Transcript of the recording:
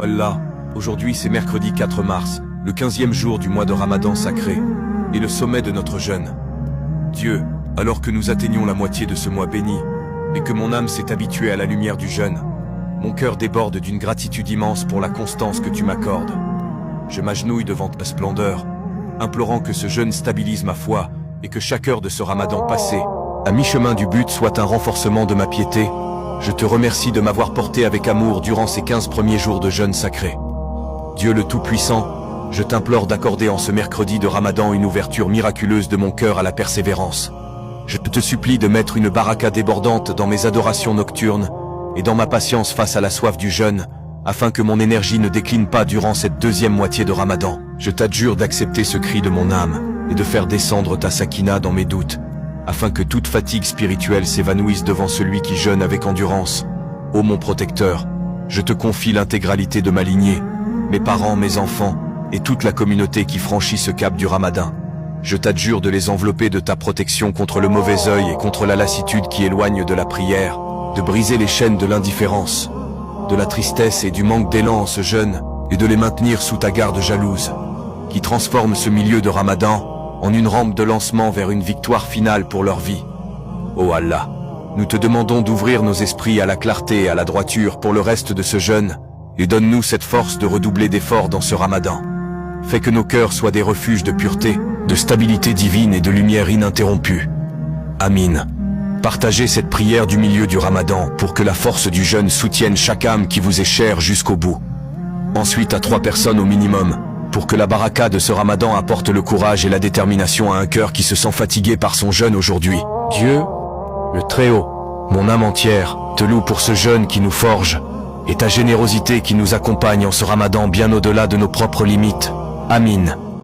Allah, aujourd'hui c'est mercredi 4 mars, le 15e jour du mois de Ramadan sacré, et le sommet de notre jeûne. Dieu, alors que nous atteignons la moitié de ce mois béni, et que mon âme s'est habituée à la lumière du jeûne, mon cœur déborde d'une gratitude immense pour la constance que tu m'accordes. Je m'agenouille devant ta splendeur, implorant que ce jeûne stabilise ma foi, et que chaque heure de ce Ramadan passé, à mi-chemin du but, soit un renforcement de ma piété. Je te remercie de m'avoir porté avec amour durant ces 15 premiers jours de jeûne sacré. Dieu le Tout-Puissant, je t'implore d'accorder en ce mercredi de Ramadan une ouverture miraculeuse de mon cœur à la persévérance. Je te supplie de mettre une baraka débordante dans mes adorations nocturnes et dans ma patience face à la soif du jeûne, afin que mon énergie ne décline pas durant cette deuxième moitié de Ramadan. Je t'adjure d'accepter ce cri de mon âme et de faire descendre ta sakina dans mes doutes, afin que toute fatigue spirituelle s'évanouisse devant celui qui jeûne avec endurance. Ô mon protecteur, je te confie l'intégralité de ma lignée, mes parents, mes enfants, et toute la communauté qui franchit ce cap du Ramadan. Je t'adjure de les envelopper de ta protection contre le mauvais œil et contre la lassitude qui éloigne de la prière, de briser les chaînes de l'indifférence, de la tristesse et du manque d'élan en ce jeûne, et de les maintenir sous ta garde jalouse, qui transforme ce milieu de Ramadan en une rampe de lancement vers une victoire finale pour leur vie. Ô Allah, nous te demandons d'ouvrir nos esprits à la clarté et à la droiture pour le reste de ce jeûne, et donne-nous cette force de redoubler d'efforts dans ce Ramadan. Fais que nos cœurs soient des refuges de pureté, de stabilité divine et de lumière ininterrompue. Amin. Partagez cette prière du milieu du Ramadan pour que la force du jeûne soutienne chaque âme qui vous est chère jusqu'au bout. Ensuite à 3 personnes au minimum, pour que la baraka de ce Ramadan apporte le courage et la détermination à un cœur qui se sent fatigué par son jeûne aujourd'hui. Dieu, le Très-Haut, mon âme entière, te loue pour ce jeûne qui nous forge, et ta générosité qui nous accompagne en ce Ramadan bien au-delà de nos propres limites. Amin.